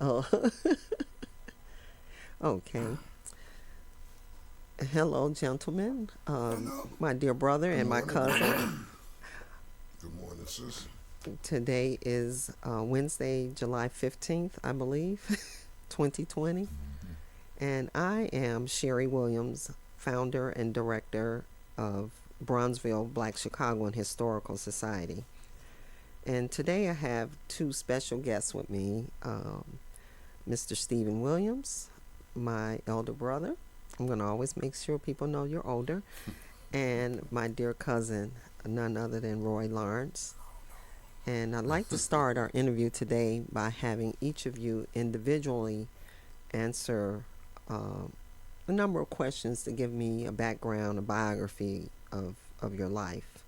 Oh, okay. Hello, gentlemen. Hello. My dear brother Good and my morning. cousin. Good morning, sis. Today is Wednesday, July 15th, I believe, 2020. And I am Sherry Williams, founder and director of Bronzeville Black Chicagoan Historical Society. And today I have two special guests with me, Mr. Stephen Williams, my elder brother. I'm going to always make sure people know you're older. And my dear cousin, none other than Roy Lawrence. And I'd like to start our interview today by having each of you individually answer a number of questions to give me a background, a biography of your life.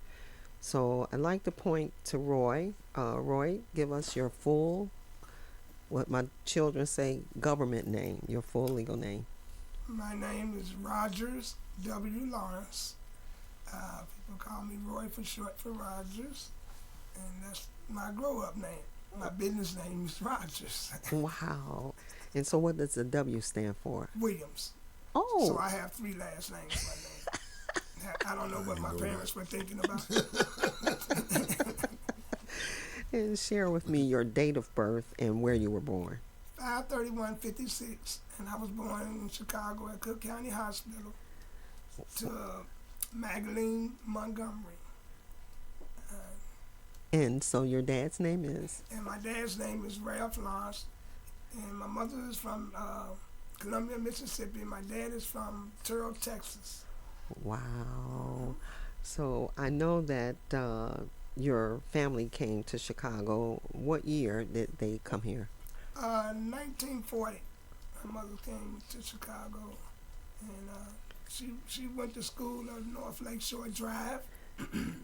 So I'd like to point to Roy. Roy, give us your full, what my children say, government name, your full legal name. My name is Rogers W. Lawrence. People call me Roy for short for Rogers, and that's my grow-up name. My business name is Rogers Wow. And so what does the W stand for? Williams. So Oh, I have three last names in my name. I don't know I what didn't my know parents that. were thinking about. and share with me your date of birth and where you were born. 5/31/56, and I was born in Chicago at Cook County Hospital to Magdalene Montgomery. Uh, And so your dad's name is? and my dad's name is Ralph Lawrence, and my mother is from Columbia, Mississippi. My dad is from Terrell, Texas. Wow. So I know that your family came to Chicago. What year did they come here? 1940, my mother came to Chicago, and she went to school at North Lakeshore Drive, and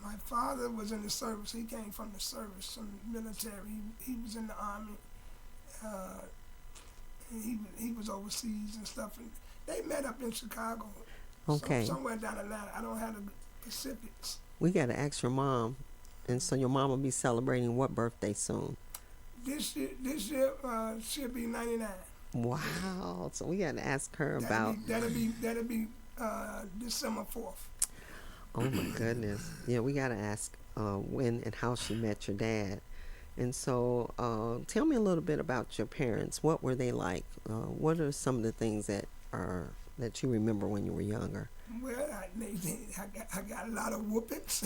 my father was in the service. He came from the service, from the military. He was in the army. Uh, he was overseas and stuff, and they met up in Chicago, Okay. somewhere down the line. I don't have the specifics. We got to ask your mom. And so your mom will be celebrating what birthday soon? This year, she'll be 99. Wow. So we got to ask her That'll about, be that'll be December 4th. oh my goodness. Yeah, we got to ask when and how she met your dad. And so tell me a little bit about your parents. What were they like? What are some of the things that you remember when you were younger? Well, I got a lot of whoopings.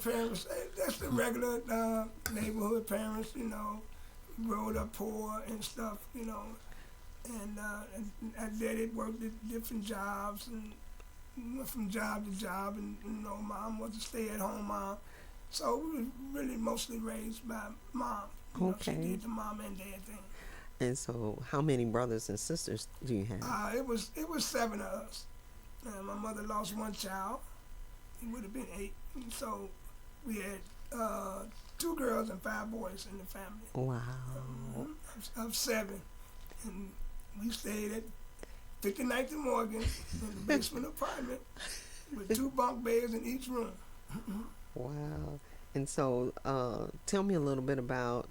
Parents, that's the regular neighborhood parents, growing up poor and stuff, and daddy worked at different jobs and went from job to job, and mom was a stay-at-home mom. So we were really mostly raised by mom. She Okay. did the mom and dad thing. And so how many brothers and sisters do you have? It was seven of us. My mother lost one child. It would have been eight. And so we had two girls and five boys in the family. Wow. Of seven. And we stayed at 59th and Morgan in the basement apartment with two bunk beds in each room. Wow. And so tell me a little bit about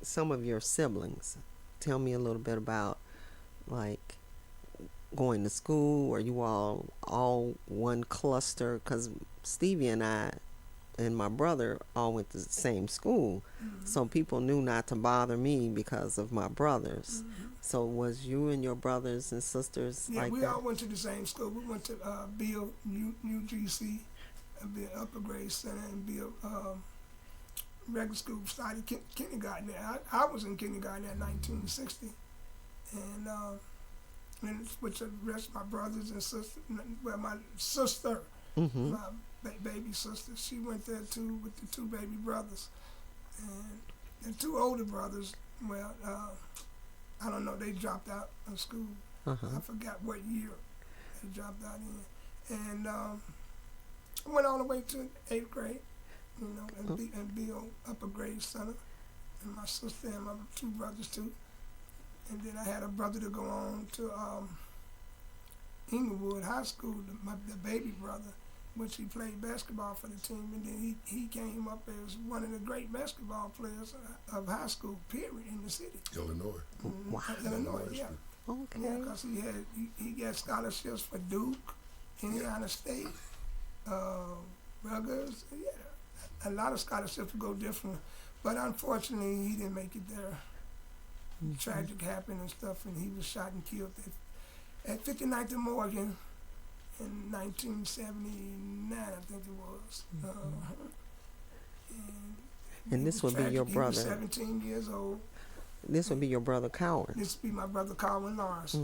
some of your siblings. Tell me a little bit about like going to school. Are you all one cluster? Because Stevie and I and my brother all went to the same school, so people knew not to bother me because of my brothers. So was you and your brothers and sisters Yeah, like we that? all went to the same school. We went to Bill UGC, Bill Upper Grade Center, and Bill regular school. Started kindergarten there. I was in kindergarten in 1960, and with the rest of my brothers and sisters. Well, my sister, Mm-hmm. my baby sister, she went there too with the two baby brothers, and the two older brothers. Well, I don't know. They dropped out of school. Uh-huh. I forgot what year they dropped out in, and I went all the way to eighth grade. And Bill Upper Grade Center, and my sister and my two brothers too. And then I had a brother to go on to Englewood High School, the baby brother, which he played basketball for the team, and then he came up as one of the great basketball players of high school, period, in the city. Illinois. Wow. Illinois, yeah. Okay. Yeah, because he got scholarships for Duke, Indiana State, Rogers, yeah, a lot of scholarships to go different. But unfortunately, he didn't make it there. Tragic happened and stuff, and he was shot and killed at 59th and Morgan in 1979, I think it was. And this would be your He was brother. 17 years old. This would be your brother, Cowan, This would be my brother, Rogers Laurence.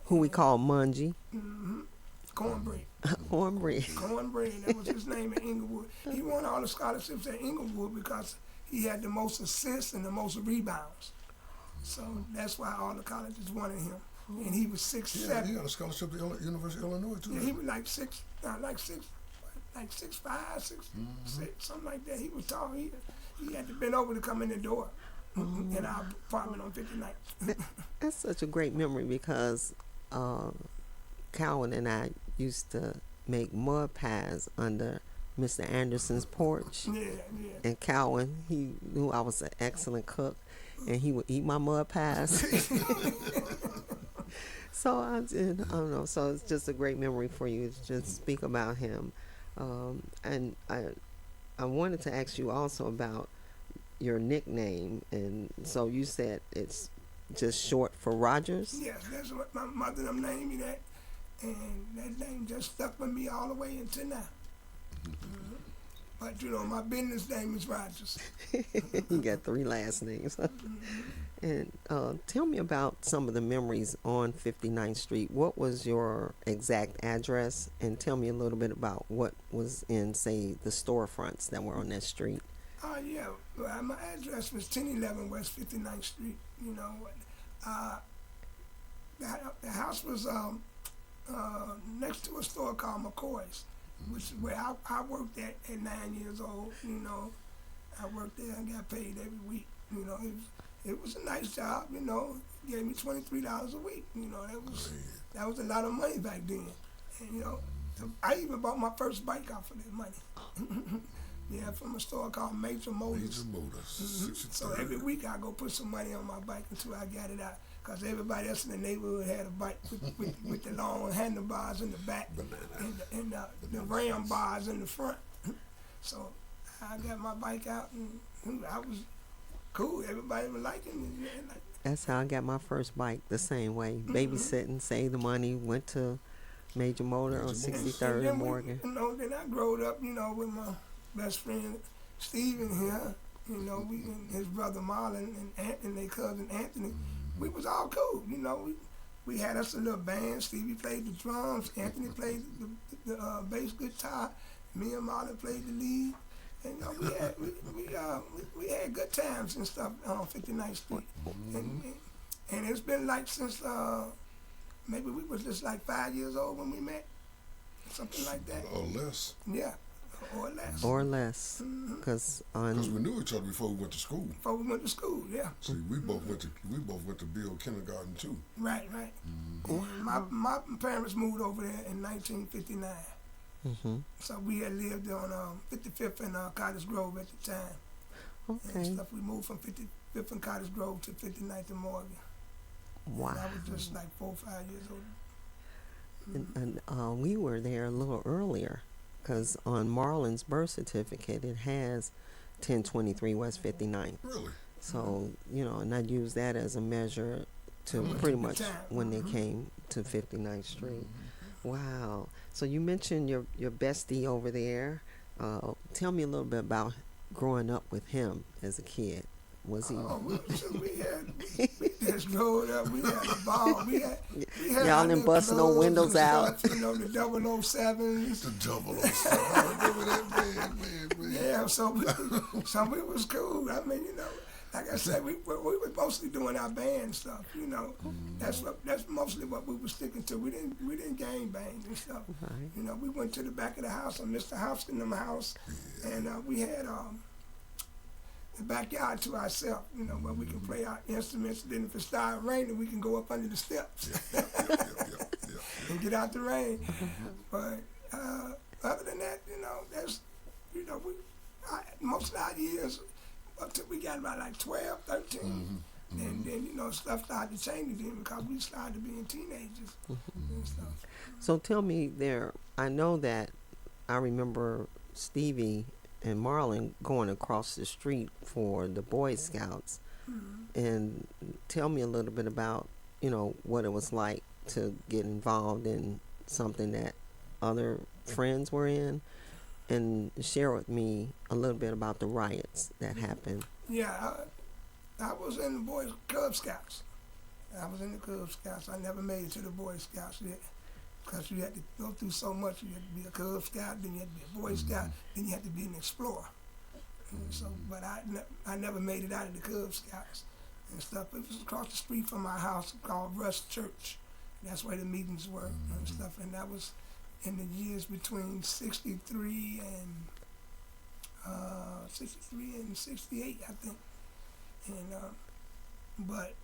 who we call Mungie. Cornbread. Cornbread. Cornbread, that was his name in Englewood. He won all the scholarships at Englewood because he had the most assists and the most rebounds. So that's why all the colleges wanted him. And he was 6'7". Yeah, he got a scholarship to University of Illinois too. Yeah, he was like 6'5", 6'6", something like that. He was tall. He had to bend over to come in the door in our apartment on 59th. That's such a great memory because Cowan and I used to make mud pies under Mr. Anderson's porch. Yeah. And Cowan, he knew I was an excellent cook, and he would eat my mud pies. So I don't know. So it's just a great memory for you to just speak about him. And I wanted to ask you also about your nickname. And so you said it's just short for Rogers? Yes, that's what my mother them named me that. And that name just stuck with me all the way until now. But my business name is Rogers. You got 3 last names. And tell me about some of the memories on 59th Street. What was your exact address? And tell me a little bit about what was in, say, the storefronts that were on that street. Yeah. Well, my address was 1011 West 59th Street. The house was next to a store called McCoy's, which is where I worked at 9 years old. I worked there and got paid every week. It was a nice job. Gave me $23 a week. That was a lot of money back then. And I even bought my first bike out for that money. Yeah, from a store called Major Motors. Major Motors. So every week I go put some money on my bike until I got it out. Because everybody else in the neighborhood had a bike with the long handlebars in the back and the ram bars in the front. So I got my bike out and I was cool. Everybody was liking me. That's how I got my first bike, the same way. Babysitting, saved the money, went to Major Motor on 63rd and Morgan. Then I growed up, with my best friend Steven here, we and his brother Marlon and their cousin Anthony. We was all cool, we had us a little band. Stevie played the drums, Anthony played the bass guitar, me and Marlon played the lead, and we had good times and stuff on 59th Street. And it's been like since maybe we was just like 5 years old when we met, something like that. Or less. Yeah. Or less. Or less, because we knew each other before we went to school. Before we went to school, yeah. See, we both went to Bill kindergarten too. Right. My parents moved over there in 1959. So we had lived on 55th and Cottage Grove at the time. Okay. And stuff. We moved from 55th and Cottage Grove to 59th and Morgan. Wow. And I was just like 4 or 5 years old. And we were there a little earlier, because on Marlon's birth certificate it has 1023 West 59th. Really? So, and I use that as a measure to pretty much when they came to 59th Street. Wow. So you mentioned your bestie over there. Tell me a little bit about growing up with him as a kid. Was he? We just growing up. We had a ball. We had y'all didn't bust no windows out. The 007s. The 007. I remember that man. Yeah, so we was cool. I mean, like I said, we were mostly doing our band stuff. That's mostly what we were sticking to. We didn't gang bang and stuff. Right. We went to the back of the house on Mr. Houston's house, and we had the backyard to ourselves, where we can play our instruments. Then if it started raining, we can go up under the steps and get out the rain. But other than that, that's, most of our years, up till we got about like 12, 13, and then, stuff started to change again because we started being teenagers and stuff. So tell me there, I know that I remember Stevie and Marlon going across the street for the Boy Scouts. And tell me a little bit about, what it was like to get involved in something that other friends were in, and share with me a little bit about the riots that happened. Yeah, I was in the Boy Cub Scouts. I was in the Cub Scouts. I never made it to the Boy Scouts yet because you had to go through so much. You had to be a Cub Scout, then you had to be a Boy Scout, then you had to be an explorer. And so, but I never made it out of the Cub Scouts and stuff. It was across the street from my house called Rush Church. That's where the meetings were and stuff. And that was in the years between 63 and 68, I think. And but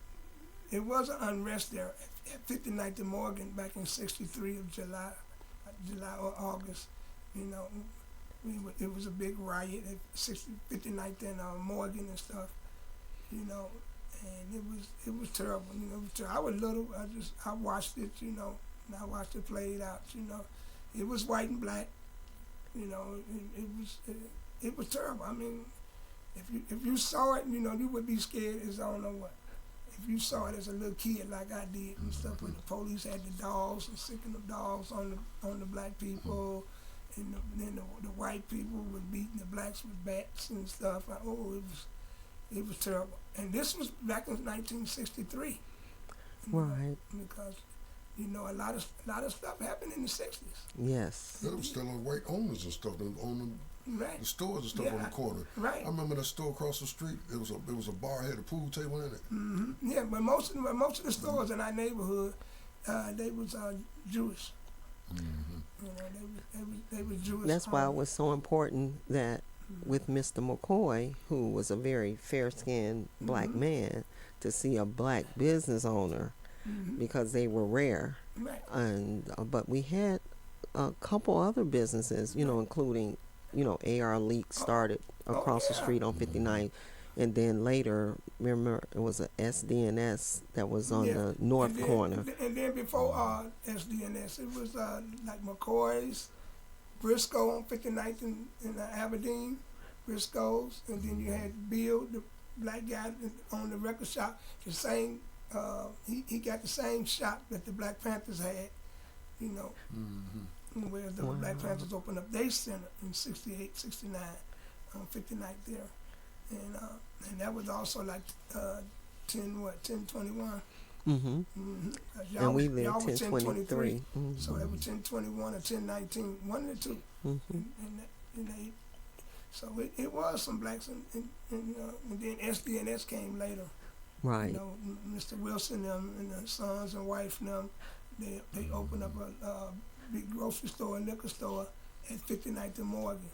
it was an unrest there at 59th and Morgan back in 63 of July or August. It was a big riot at 59th and Morgan and stuff. And it was terrible. I was little. I watched it. And I watched it played out. It was white and black. It was terrible. I mean, if you saw it, you would be scared as I don't know what. If you saw it as a little kid like I did and stuff, where the police had the dogs and sicking the dogs on the black people, and then the white people were beating the blacks with bats and stuff. It was terrible. And this was back in 1963. Right. Because a lot of stuff happened in the 60s. Yes. There was still white owners and stuff that owned the stores and stuff on the corner. Right. I remember that store across the street. It was a bar, had a pool table in it. Yeah, but most of the stores in our neighborhood, they was Jewish. They was Jewish. That's why it was so important that with Mr. McCoy, who was a very fair-skinned black man, to see a black business owner, because they were rare. Right. And but we had a couple other businesses, including, AR Leak started across the street on 59th. And then later, remember, it was a SDNS that was on the north corner. And then before SDNS, it was like McCoy's, Briscoe on 59th in Aberdeen, Briscoe's. And then you had Bill, the black guy on the record shop, the same, he got the same shop that the Black Panthers had, where the Black Panthers opened up their center in 68, 69 on 59th there. And that was also like 1021. And we lived 1023. So that was 1021 or 1019, one of the two. And so it was some blacks, and then SDNS came later. Right. Mr. Wilson and the sons and wife they opened up a big grocery store and liquor store at 59th and Morgan.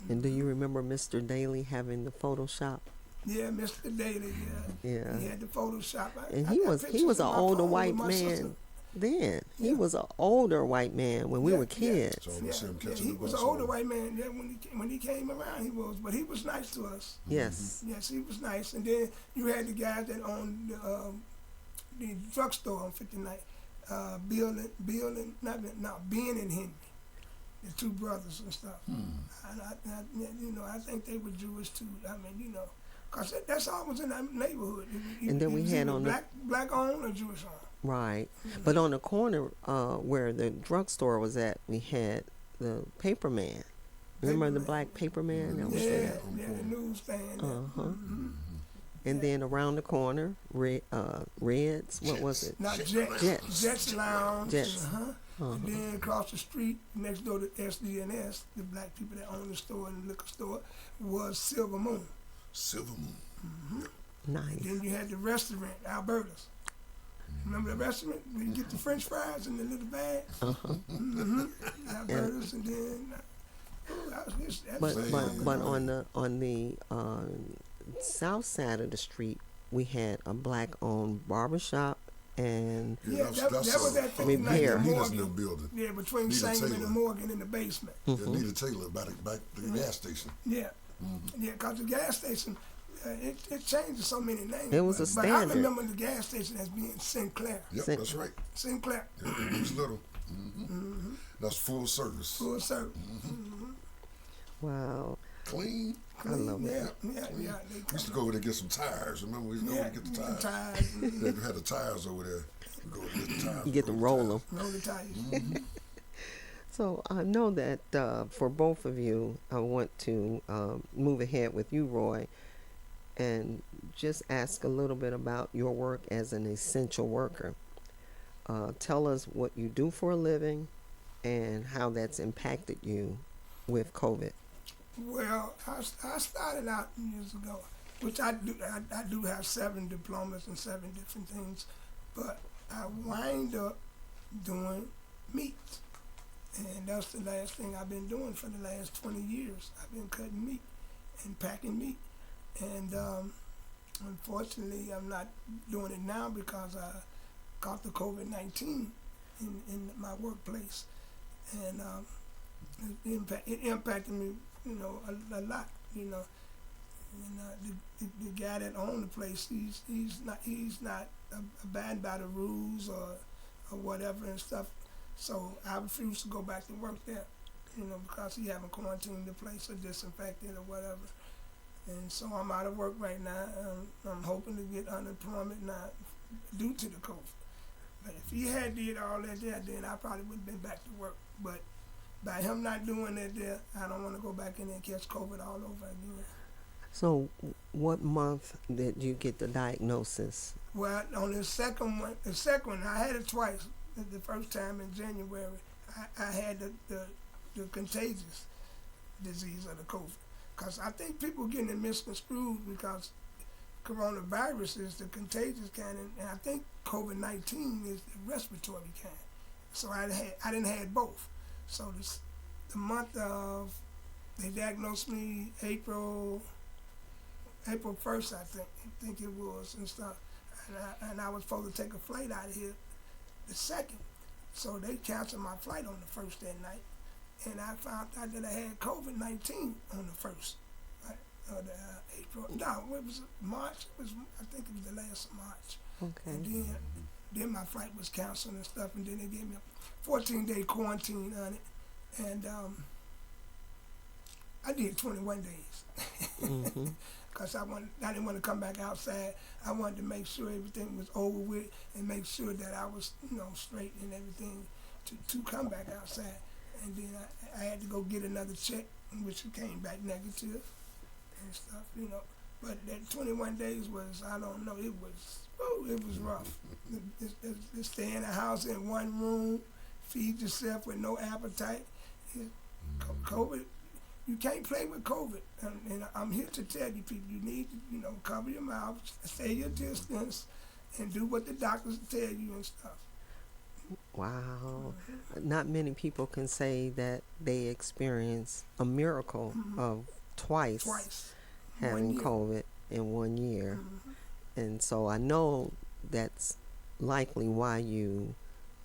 And do you remember Mr. Daly having the photo shop? Yeah, Mr. Daly. Yeah. He had the photo shop. And he was an older white man then. He was an older white man when we were kids. He was an older white man when he came around. He was, but he was nice to us. Yes. Yes, he was nice. And then you had the guys that owned the drugstore on 59th, Ben and Henry, the two brothers and stuff. And I think they were Jewish too. I mean, because that's all was in that neighborhood. And then we had on black owned or Jewish owned. Right. But on the corner where the drugstore was at, we had the paper man. Remember the black paper man that was there? Yeah, the newsstand. And then around the corner, Reds, what was it? Not Jets Lounge. Jets. And then across the street, next door to SDNS, the black people that owned the store and the liquor store, was Silver Moon. Silver Moon. Nice. And then you had the restaurant, Alberta's. Remember the restaurant where you get the French fries in the little bag? Alberta's, and then. But on the south side of the street, we had a black-owned barbershop and Yeah, that's that was at 59th repair. and Need us in the Morgan. building. Yeah, between Nita Sangamon Taylor. and Morgan in the basement. Yeah, Nita Taylor back to the gas station. Yeah, yeah, cause the gas station, it changed so many names. It was a But I standard. remember the gas station as being Sinclair. Yep, Sin- that's right. Sinclair, Yep, it was little. That's full service. full service. Wow. Clean. I love Yeah, it. yeah. We used to go over there and get some tires. Remember, we used to go over there and get the tires. They had the tires over there. We go over there and get the tires. You get to roll them. Roll the tires. So I know that for both of you, I want to move ahead with you, Roy, and just ask a little bit about your work as an essential worker. Tell us what you do for a living and how that's impacted you with COVID. Well, I started out years ago, which I do have 7 diplomas and 7 different things, but I wind up doing meat. And that's the last thing I've been doing for the last 20 years. I've been cutting meat and packing meat. And unfortunately, I'm not doing it now because I caught the COVID-19 in my workplace. And it impacted me, a lot, And the guy that owned the place, he's not abiding by the rules or whatever and stuff. So I refuse to go back to work there, because he haven't quarantined the place or disinfected or whatever. And so I'm out of work right now. I'm hoping to get unemployment now due to the COVID. But if he had did all that there, then I probably would have been back to work. But by him not doing that there, I don't want to go back in there and catch COVID all over again. So what month did you get the diagnosis? Well, on the second one, I had it twice. The first time in January, I had the contagious disease of the COVID. Because I think people getting it misconstrued because coronavirus is the contagious kind, and I think COVID-19 is the respiratory kind. So I didn't have both. So the month of, they diagnosed me April 1st, I think it was, and stuff. And I was supposed to take a flight out of here the 2nd. So they canceled my flight on the 1st that night. And I found out that I had COVID-19 on the 1st. Right? April. No, it was March. I think it was the last of March. Okay. And then my flight was canceled and stuff, and then they gave me a 14-day quarantine on it. And I did 21 days. Because I didn't want to come back outside. I wanted to make sure everything was over with and make sure that I was, straight and everything to come back outside. And then I had to go get another check, which came back negative and stuff, But that 21 days was, I don't know, it was rough. To stay in a house in one room, feed yourself with no appetite. COVID, you can't play with COVID. And I'm here to tell you people, you need to, cover your mouth, stay your distance, and do what the doctors tell you and stuff. Wow. Not many people can say that they experience a miracle of twice having COVID in 1 year. And so I know that's likely why you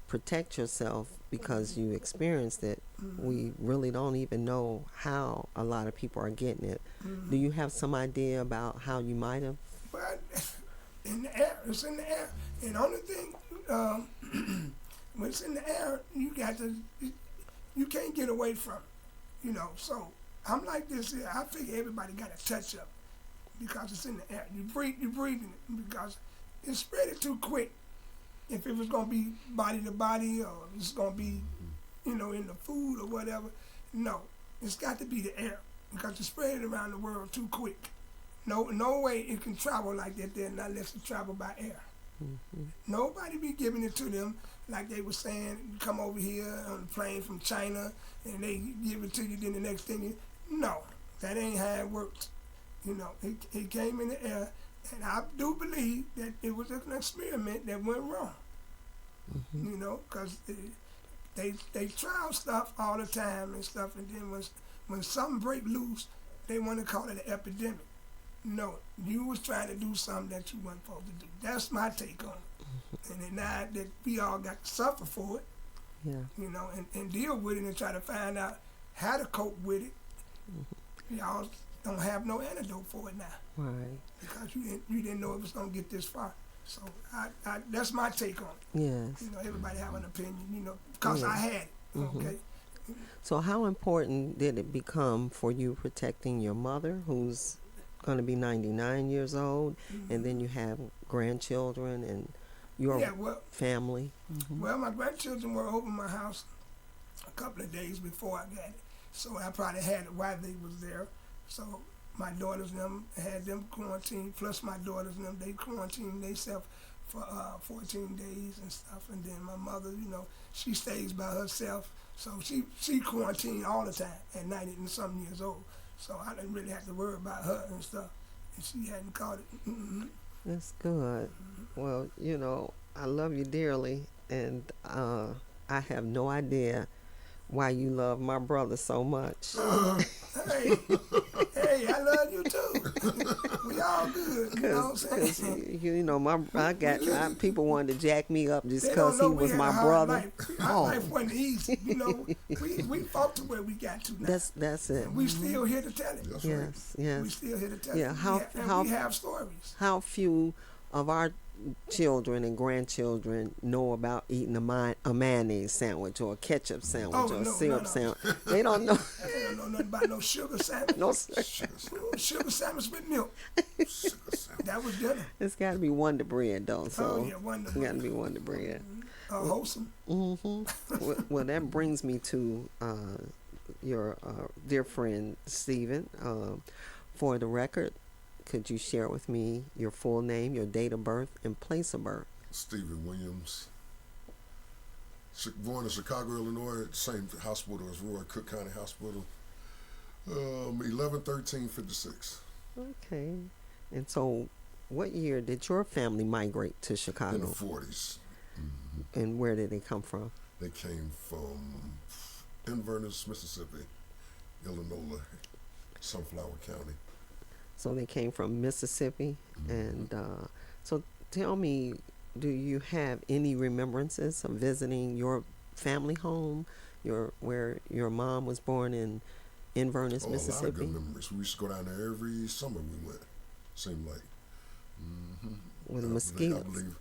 protect yourself, because you experienced it. We really don't even know how a lot of people are getting it. Do you have some idea about how you might have? But in the air, it's in the air. And the only thing, when it's in the air, you can't get away from it, So I'm like this here. I figure everybody got to touch up because it's in the air. You're breathing it because it's spread too quick. If it was going to be body to body or it's going to be, in the food or whatever, no. It's got to be the air because it's spread around the world too quick. No way it can travel like that there unless it travel by air. Nobody be giving it to them like they were saying, come over here on the plane from China and they give it to you, then the next thing no, that ain't how it works. It came in the air, and I do believe that it was an experiment that went wrong. Because they trial stuff all the time and stuff, and then when something break loose, they want to call it an epidemic. No, you was trying to do something that you weren't supposed to do. That's my take on it. And then now that we all got to suffer for it, Yeah. you know, and deal with it and try to find out how to cope with it. Y'all don't have no antidote for it now. Right. Because you didn't know it was gonna get this far. So I that's my take on it. Yes. You know, everybody have an opinion, you know, because I had it. Okay. So how important did it become for you protecting your mother, who's going to be 99 years old, and then you have grandchildren and your family? Well, my grandchildren were over my house a couple of days before I got it. So I probably had it while they was there. So my daughters and them had them quarantined, plus my daughters and them, they quarantined themselves for 14 days and stuff. And then my mother, you know, she stays by herself. So she quarantined all the time at 90 and some years old. So I didn't really have to worry about her and stuff. And she hadn't caught it. That's good. Well, you know, I love you dearly, and I have no idea why you love my brother so much. Hey, I love you too. We all good. You know what I'm saying? You know, people wanted to jack me up just because he was my brother. Our life wasn't easy. You know, we fought to where we got to now. That's it. And we still here to tell it. That's Yes. We still here to tell Yeah. it. We have stories. How few of our children and grandchildren know about eating a mayonnaise sandwich or a ketchup sandwich or a syrup sandwich. They don't know. They don't know nothing about no sugar sandwich. No sugar sandwich with milk. That was dinner. It's got to be Wonder Bread though. So Wonder Bread. Got to be Wonder Bread. Wholesome. Well, that brings me to your dear friend Stephen. For the record, could you share with me your full name, your date of birth, and place of birth? Stephen Williams. Born in Chicago, Illinois, same hospital as Roy, Cook County Hospital. 11/13/56. Okay. And so, what year did your family migrate to Chicago? In the 40s. And where did they come from? They came from Inverness, Mississippi, Illinois, Sunflower County. So they came from Mississippi. And so tell me, do you have any remembrances of visiting your family home, where your mom was born in Inverness, Mississippi? A lot of good memories. We used to go down there every summer. We went. Seemed like. With the mosquitoes. I believe.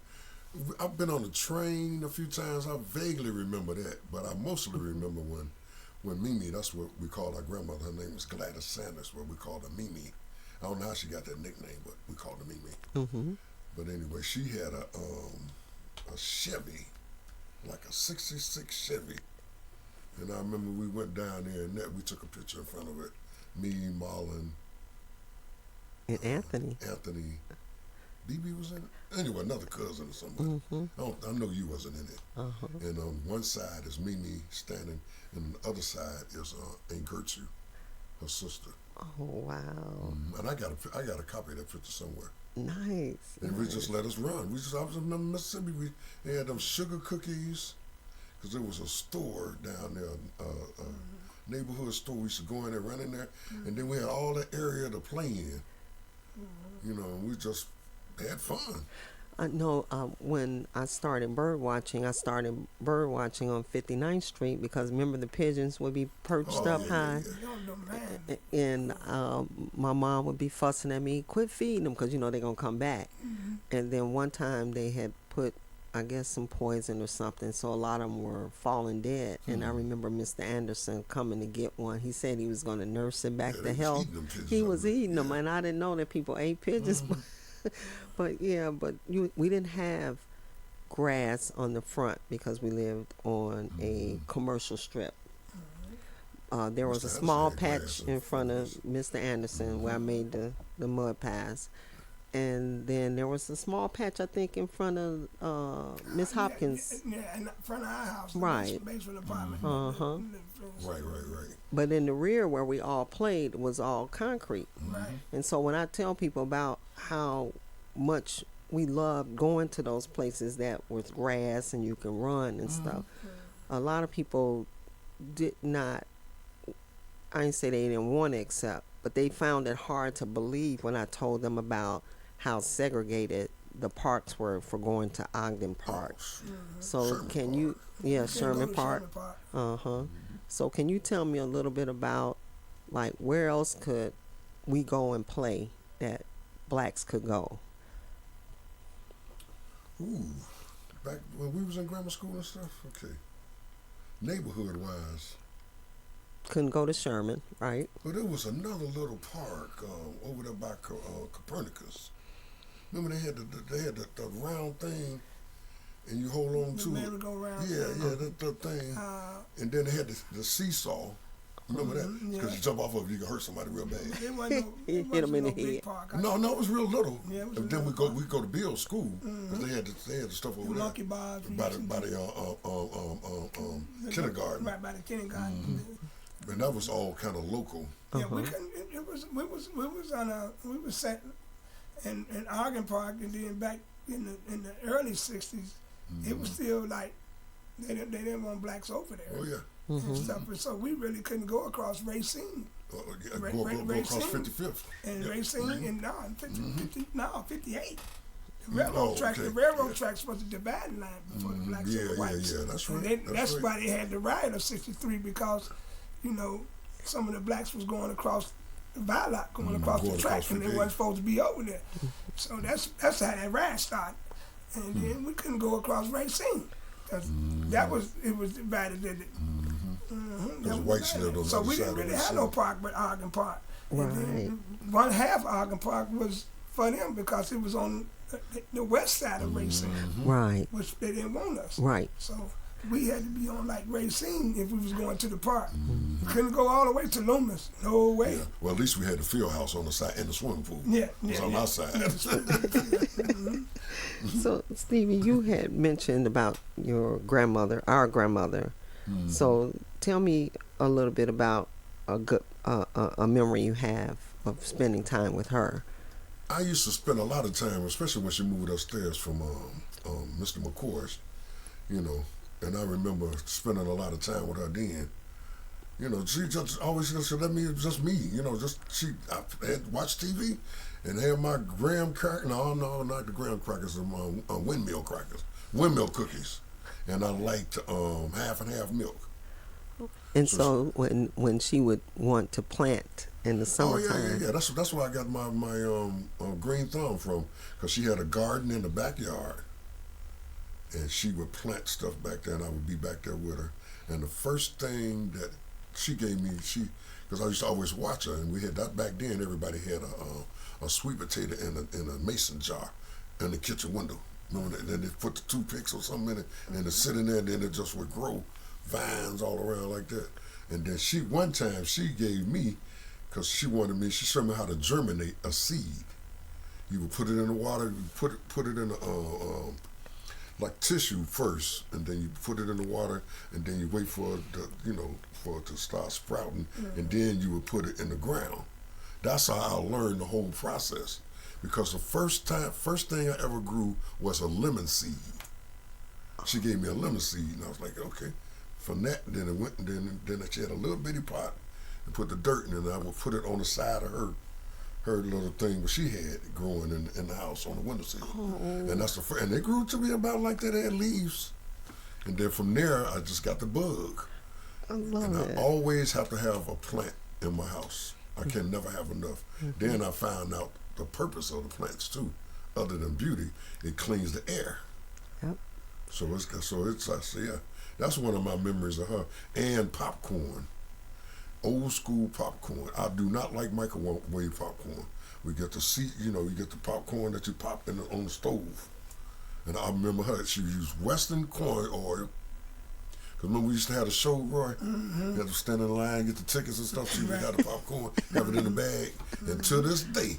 I've been on the train a few times. I vaguely remember that, but I mostly remember when Mimi. That's what we called our grandmother. Her name was Gladys Sanders, but we called her Mimi. I don't know how she got that nickname, but we called her Mimi. But anyway, she had a Chevy, like a '66 Chevy. And I remember we went down there and we took a picture in front of it. Me, Marlon. And Anthony. BB was in it. Anyway, another cousin or somebody. I know you wasn't in it. And on one side is Mimi standing, and on the other side is Aunt Gertrude, her sister. Oh, wow. And I got a copy of that picture somewhere. Nice. And we just let us run. I was in Mississippi. They had them sugar cookies, because there was a store down there, a neighborhood store. We used to go in there, run in there, and then we had all that area to play in. You know, and we just had fun. I know when I started bird watching on 59th Street, because remember the pigeons would be perched up high. And my mom would be fussing at me, quit feeding them, because, you know, they're going to come back. And then one time they had put, I guess, some poison or something, so a lot of them were falling dead. And I remember Mr. Anderson coming to get one. He said he was going to nurse it back to health. He was eating them, and I didn't know that people ate pigeons. But we didn't have grass on the front because we lived on a commercial strip. There was a small patch in front of Mr. Anderson where I made the mud pies. And then there was a small patch, I think, in front of Miss Hopkins. Yeah, in front of our house. Right. Basement apartment. Right. But in the rear where we all played was all concrete. Right. And so when I tell people about how much we loved going to those places that was grass and you can run and stuff, a lot of people did not, I didn't say they didn't want to accept, but they found it hard to believe when I told them about how segregated the parks were for going to Ogden Park. So Sherman can Park. you, yeah, Can't go Sherman to Park. Sherman Park. Uh huh. So can you tell me a little bit about like where else could we go and play that blacks could go? Ooh, back when we was in grammar school and stuff. Okay, neighborhood wise, Couldn't go to Sherman, right? but there was another little park over there by Copernicus. Remember they had the round thing, and you hold on The to it. merry-go-round Yeah, thing. yeah, that thing. And then they had the seesaw. Remember that? Because yeah. you jump off of it, you can hurt somebody real bad. It wasn't no, Hit it wasn't 'em in no the big head. park. No, it was real little. Yeah, it was and a then little we go to Bill's school because they had the stuff The over there monkey bars. we by used the to do. kindergarten, Right by the kindergarten. and that was all kind of local. Yeah, we couldn't. We was set in Ogden Park, and then back in the early '60s, it was still like they didn't want blacks over there Oh yeah, and stuff. And so we really couldn't go across Racine go across 55th. and Yeah. Racine and 58. The okay. railroad tracks was the dividing line before the blacks Yeah, and the yeah, whites. yeah. That's And right. that's right. why they had the riot of '63 because, some of the blacks was going across the viaduct, going across going the track, across and they 58. wasn't supposed to be over there. So that's how that riot started. And then we couldn't go across Racine. It was divided, didn't it? That Because was whites divided. lived on the So other we side didn't of really the have city. no park but Ogden Park. And Right. then one half of Ogden Park was for them because it was on the west side of Racine, Right. which they didn't want us. Right. So we had to be on like Racine if we was going to the park. We couldn't go all the way to Loomis. No way. Yeah. Well, at least we had the field house on the side and the swimming pool. Yeah, It was yeah, on yeah. our side. So Stevie, you had mentioned about your grandmother, our grandmother. So tell me a little bit about a good a memory you have of spending time with her. I used to spend a lot of time, especially when she moved upstairs from Mr. McCoy's, and I remember spending a lot of time with her then. She just always said, let me, just me, I had watched TV and had my graham crackers, no, not the graham crackers, windmill crackers, windmill cookies. And I liked half and half milk. And so when she would want to plant in the Oh summertime, yeah. That's where I got my green thumb from, because she had a garden in the backyard, and she would plant stuff back there, and I would be back there with her. And the first thing that she gave me, because I used to always watch her, and we had that back then. Everybody had a sweet potato in a mason jar in the kitchen window. Remember that? Then they put the toothpicks or something in it, and it sit in there, and then it just would grow vines all around like that. And then one time she gave me, because she showed me how to germinate a seed. You would put it in the water, you put it in like tissue first, and then you put it in the water, and then you wait for it to start sprouting, and then you would put it in the ground. That's how I learned the whole process, because the first thing I ever grew was a lemon seed. She gave me a lemon seed, and I was like, okay. From that, then it went, and then she had a little bitty pot and put the dirt in it, and I would put it on the side of her little thing that she had growing in the house on the windowsill. And that's and they grew to be about like that. They had leaves. And then from there, I just got the bug. I love And it. I always have to have a plant in my house. I can never have enough. Then I found out the purpose of the plants too. Other than beauty, it cleans the air. Yep. So yeah, that's one of my memories of her. And popcorn, old school popcorn. I do not like microwave popcorn. We get you get the popcorn that you pop on the stove. And I remember her. She used Western corn oil. Because remember we used to have a show, Roy? You had to stand in line, get the tickets and stuff. She would have the popcorn, have it in the bag. And to this day,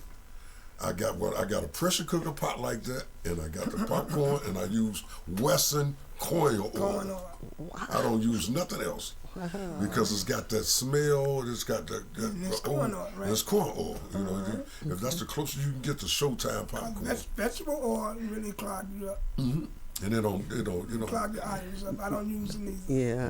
I got a pressure cooker pot like that, and I got the popcorn, and I use Western corn oil. I don't use nothing else because it's got that smell. It's got that it's corn oil, right? It's corn oil. If that's the closest you can get to Showtime popcorn. Vegetable oil really clog you up. And it don't. Clog your arteries up. I don't use it either. Yeah.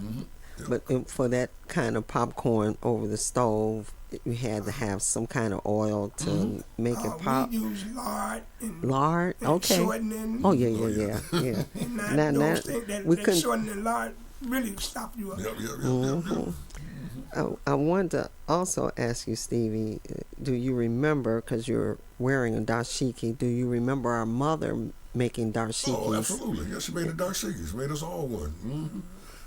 Yeah. But for that kind of popcorn over the stove, you had to have some kind of oil to make it pop. We use lard and, Lard, and okay. shortening. Oh yeah. And Now, those things we that couldn't. shortening lard really stop you up. Mhm. I wanted to also ask you, Stevie, do you remember, because you're wearing a dashiki, do you remember our mother making dashikis? Oh, absolutely. Yeah, she made the dashikis. Made us all one.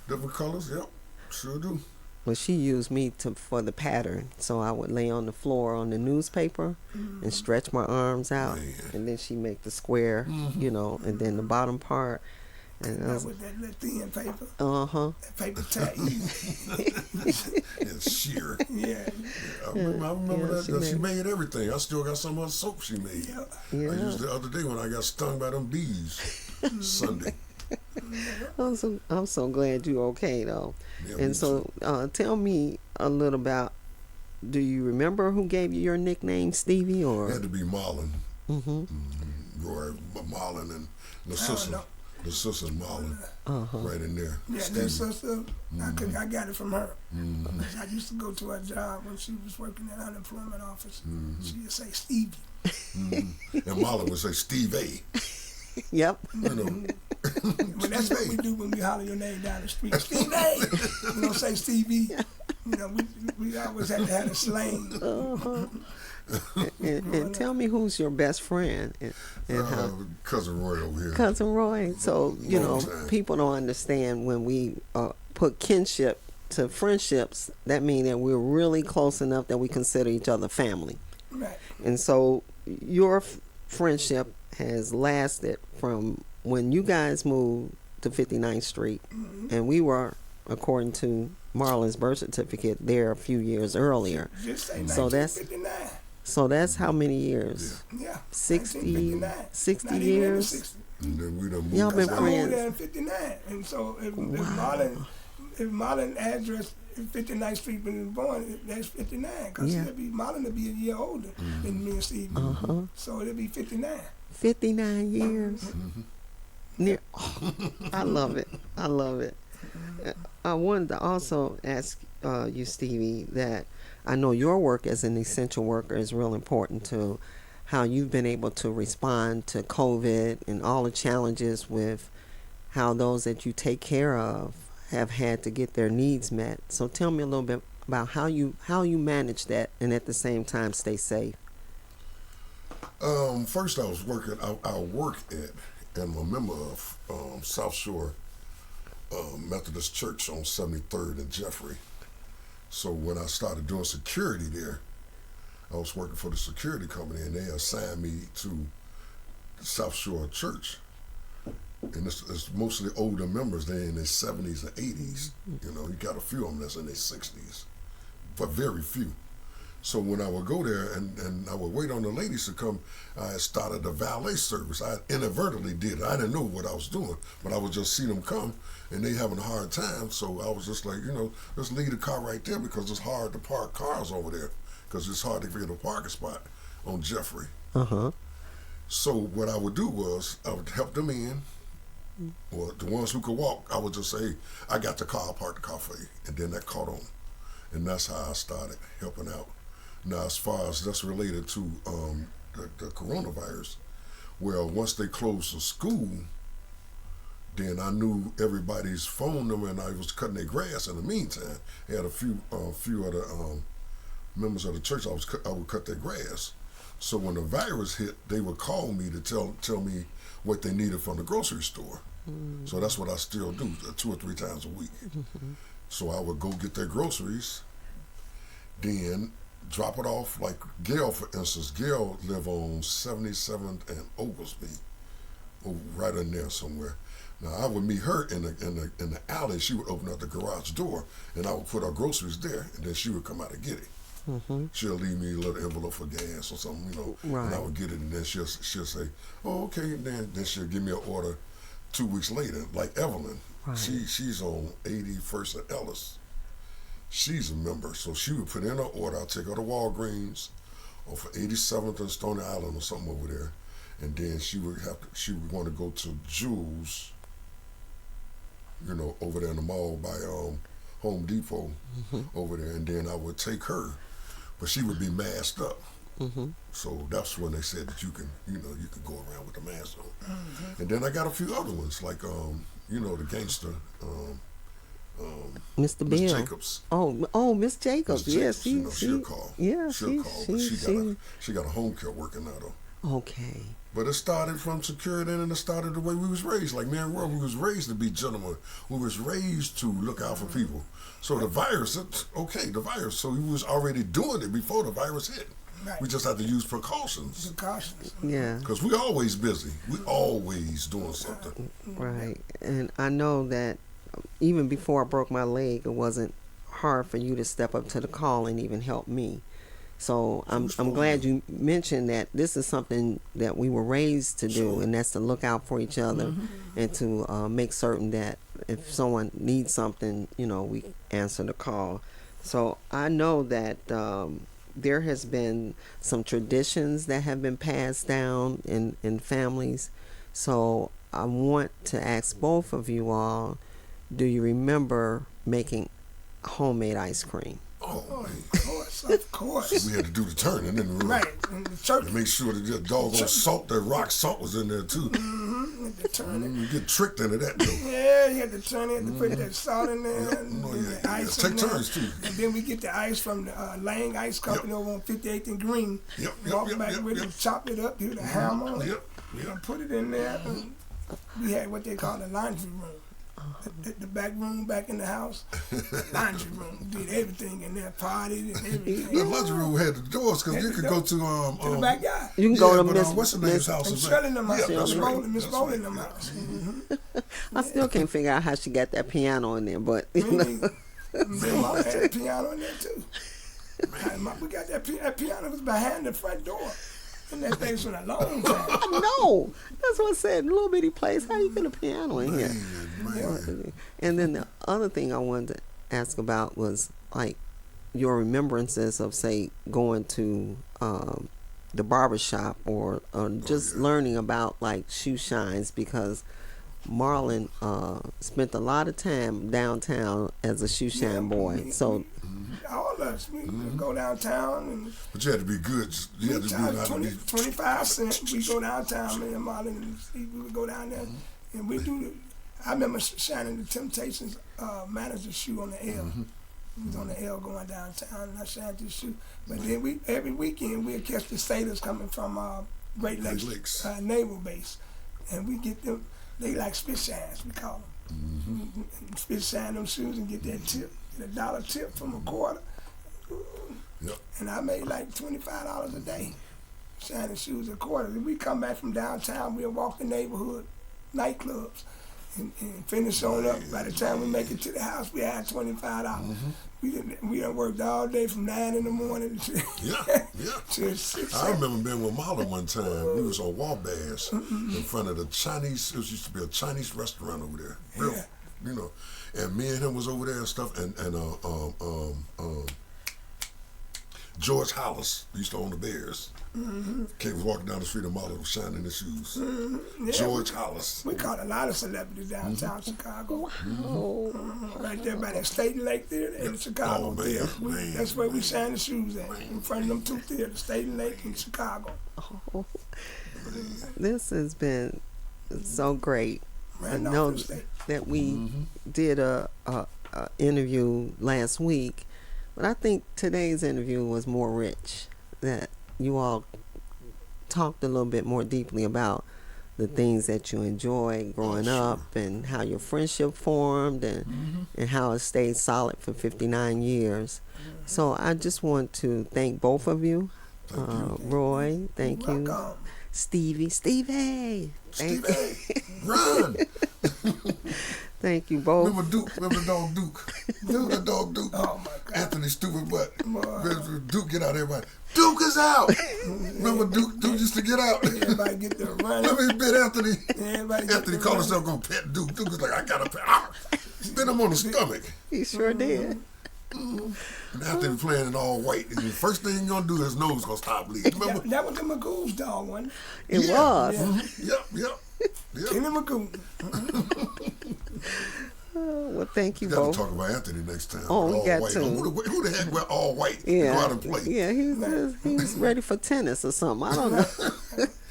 Different colors. Yep, sure do. Well, she used me for the pattern, so I would lay on the floor on the newspaper and stretch my arms out, Man. and then she make the square, and then the bottom part. And I was, With that little thin paper. That paper tag. It's sheer. Yeah. I remember that. She made- made everything. I still got some of the soap she made. Yeah. I used the other day when I got stung by them bees. Sunday. I'm so glad you're okay though. Yeah, me And so, tell me a little about. Do you remember who gave you your nickname, Stevie? It Or had to be Marlon. mm-hmm. Roy Marlon and the I don't sister. know. The sister Marlon. Right in there. Yeah, Stevie. that sister, I got it from her. I used to go to her job when she was working at unemployment office. She would say Stevie. And Marlon would say Steve A. Yep. You know. But that's what we do when we holler your name down the street. Steve A. We don't say Stevie. We always have to have a slang. And tell me who's your best friend and how. Cousin Roy over here. Cousin Roy. So, Long time. people don't understand when we put kinship to friendships, that means that we're really close enough that we consider each other family. Right. And so your friendship has lasted from when you guys moved to 59th Street, and we were, according to Marlon's birth certificate, there a few years earlier. Just say So that's 1959. So that's how many years? Yeah. 60 1959. 60 Not even in the years? 60s. And then we done moved. Y'all been I out. moved friends. there in 59. And so if Marlon address 59th Street when he was born, that's 59. Because Yeah. Marlon would be a year older than me and Steve. So it'll be 59. 59 years. I love it. I love it. I wanted to also ask you, Stevie, that I know your work as an essential worker is real important to how you've been able to respond to COVID and all the challenges with how those that you take care of have had to get their needs met. So tell me a little bit about how you manage that and at the same time stay safe. First, I was working. I work at, and I'm a member of South Shore Methodist Church on 73rd and Jeffrey. So when I started doing security there, I was working for the security company, and they assigned me to the South Shore Church. And it's mostly older members. They're in their 70s and 80s. You got a few of them that's in their 60s, but very few. So when I would go there and I would wait on the ladies to come, I started a valet service. I inadvertently did it. I didn't know what I was doing, but I would just see them come and they having a hard time. So I was just like, let's leave the car right there because it's hard to park cars over there because it's hard to get a parking spot on Jeffrey. So what I would do was I would help them in, or the ones who could walk, I would just say, hey, I got the car, I'll park the car for you. And then that caught on. And that's how I started helping out. Now, as far as that's related to the coronavirus, well, once they closed the school, then I knew everybody's phone number, and I was cutting their grass in the meantime. I had a few other members of the church. I would cut their grass. So when the virus hit, they would call me to tell me what they needed from the grocery store. So that's what I still do 2 or 3 times a week. So I would go get their groceries, then drop it off. Like Gail, for instance, Gail live on 77th and Oglesby, right in there somewhere. Now I would meet her in the alley. She would open up the garage door, and I would put our groceries there, and then she would come out and get it. She'll leave me a little envelope for gas or something, Right. and I would get it, and then she'll say, "Oh, okay." And then she'll give me an order 2 weeks later. Like Evelyn, Right. she's on 81st and Ellis. She's a member, so she would put in her order. I'll take her to Walgreens or for 87th and Stony Island or something over there, and then she would want to go to Jules, over there in the mall by Home Depot over there, and then I would take her but she would be masked up. Mm-hmm. So that's when they said that you can go around with the mask on. And then I got a few other ones like the gangster, Mr. Miss Bill. Jacobs. Oh, Miss Jacobs. Miss Yes, Jacobs, she'll call. Yeah, she'll call. But she got a home care working now though. Okay. But it started from security, and it started the way we was raised. Like me and Roy, we was raised to be gentlemen. We was raised to look out for people. So the virus, the virus. So we was already doing it before the virus hit. Right. We just had to use precautions. Yeah. Because we always busy. We always doing something. Right. And I know that even before I broke my leg, it wasn't hard for you to step up to the call and even help me. So I'm glad you mentioned that this is something that we were raised to do, and that's to look out for each other and to make certain that if someone needs something, we answer the call. So I know that there has been some traditions that have been passed down in families. So I want to ask both of you all, do you remember making homemade ice cream? Oh, of course. We had to do the turning, didn't we? Right. And the church. To make sure that the doggone salt, that rock salt was in there too. The turning. You get tricked into that though. Yeah, you had to turn it, to put that salt in there, and the ice Take in there. turns too. And then we get the ice from the Lang Ice Company over on 58th and Green. Walk back with it, chop it up, do the hammer on it, and put it in there. And we had what they call the laundry room. The back room back in the house, laundry room, did everything in there, partied and everything. The laundry room had the doors because you could go to the backyard. You can go to what's the name's house? Miss Shirley them house. Yeah, Miss Bowling them house. I still can't figure out how she got that piano in there, but Mom had a piano in there too. We got that piano was behind the front door. And that thing's been a long time. No, that's what I said. Little bitty place. How you get a piano in here? Man. And then the other thing I wanted to ask about was like your remembrances of, say, going to the barber shop or just learning about like shoe shines, because Marlon spent a lot of time downtown as a shoe shine boy. So all of us, we go downtown, but you had to be good. You had to be 25 cents. We go downtown, me and Marlon and Steve, we would go down there, and we do. I remember shining the Temptations manager's shoe on the L. We was on the L going downtown, and I shined this shoe. But then every weekend we'd catch the sailors coming from Great Lakes. Naval Base, and we get them. They like spit shines, we call them. Spit shine them shoes and get that tip, get a $1 tip from a quarter. And I made like $25 a day shining shoes a quarter. Then we come back from downtown, we'll walk the neighborhood nightclubs and finish on up. By the time we make it to the house, we had $25. We done worked all day from 9 in the morning to 6. I remember being with Marlon one time. We was on Wabash in front of the Chinese. It used to be a Chinese restaurant over there. Real, and me and him was over there and stuff. And George Hollis used to own the Bears. Came walking down the street and Marlon was shining his shoes. George Hollis. We caught a lot of celebrities downtown Chicago. wow. Right there by that State and Lake Theater and the Chicago Theater. That's where we shine the shoes at, in front of them two theaters, State and Lake and Chicago. Oh, this has been so great. I know that we did a interview last week, but I think today's interview was more rich. That you all talked a little bit more deeply about the things that you enjoyed growing up and how your friendship formed and how it stayed solid for 59 years. So I just want to thank both of you. Roy, thank you. Welcome. Stevie, thank you. Run! Thank you both. Remember Duke? Remember the dog Duke? Remember the dog Duke? Oh my God. Anthony stupid butt. Duke get out, everybody. Duke is out! Remember Duke? Duke used to get out. Everybody get the run. Remember he bit Anthony? Anthony called himself gonna pet Duke. Duke was like, I got to pet. Bit him on the stomach. He sure did. And Anthony playing in all white. And the first thing he gonna do, his nose gonna stop bleeding. Remember? That was the Magoo's dog, wasn't It was. Yep. it? Kenny Magoo. Well, thank you We got both. to talk about Anthony next time. Oh, with we all got white. to. Who the heck wear all white to Yeah, go out and play? yeah, he's ready for tennis or something. I don't know.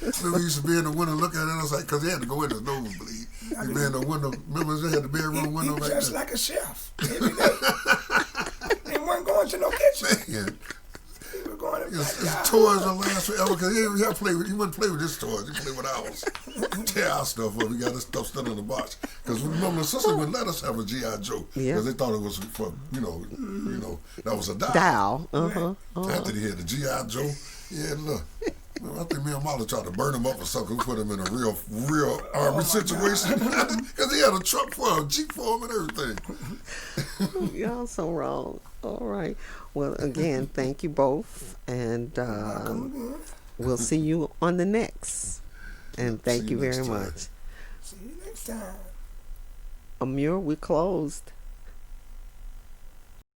Remember, we used to be in the window looking at it. I was like, because they had to go in the nosebleed. They be in the window. Remember, they had the bedroom window He right dressed there. like a chef every day. And wasn't going to no kitchen. Man, He was going to his toys will last forever because he wouldn't play with his toys. He play with ours. Tear our stuff up. We got this stuff still in the box. Because remember, the sister wouldn't let us have a G.I. Joe Yeah. because they thought it was for, that was a doll. Dow. Uh-huh. Anthony had the G.I. Joe. Yeah, look. I think me and Marla tried to burn him up or something. We put him in a real army situation. Because he had a truck for him, a Jeep for him and everything. Y'all so wrong. All right. Well, again, thank you both. And we'll see you on the next. And thank See you you very next time. much. See you next time. Amir, we closed.